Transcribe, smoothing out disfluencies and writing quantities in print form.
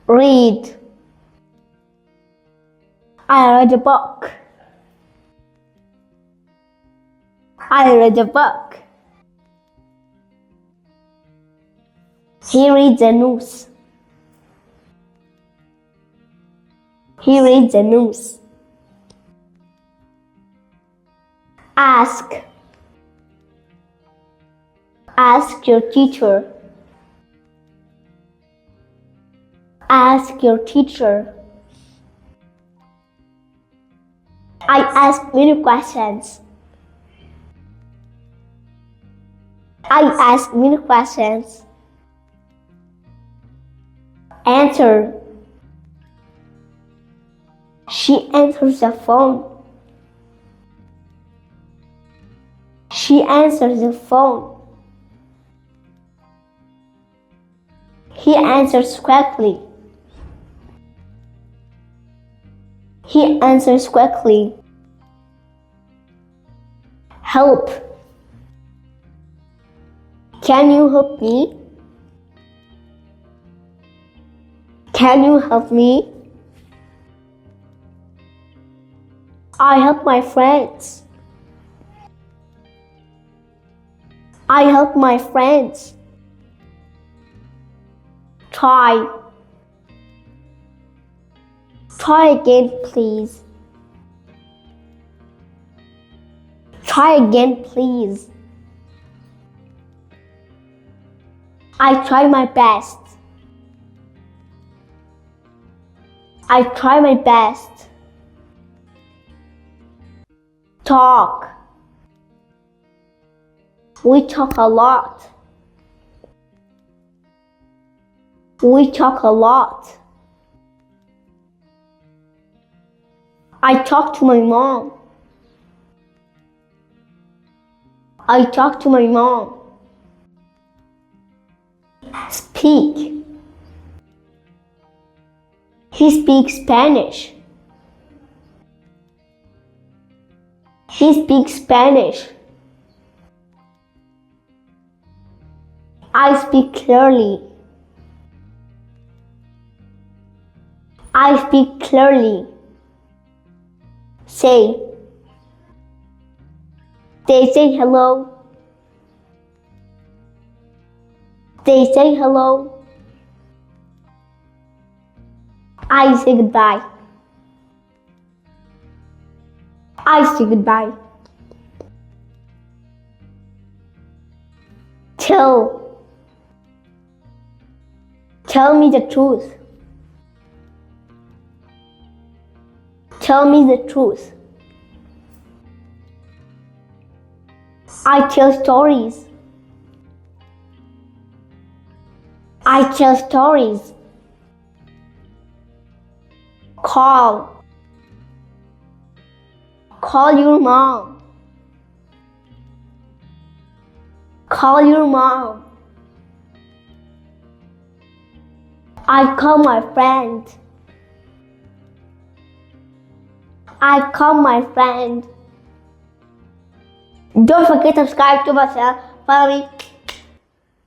Read. I read a book. I read a book. He reads the news. He reads the news. Ask. Ask your teacher. Ask your teacher. I ask many questions. I ask many questions. Answer. She answers the phone. She answers the phone. He answers quickly. He answers quickly. Help. Can you help me? Can you help me? I help my friends. I help my friends. Try. Try again, please. Try again, please. I try my best. I try my best. Talk. We talk a lot. We talk a lot. I talk to my mom. I talk to my mom. Speak. He speaks Spanish. He speaks Spanish. I speak clearly. I speak clearly. Say. They say hello. They say hello. I say goodbye. I say goodbye. Tell me the truth. Tell me the truth. I tell stories. I tell stories. Call. Call your mom. Call your mom. I call my friend. I call my friend. Don't forget to subscribe to myself. Follow me.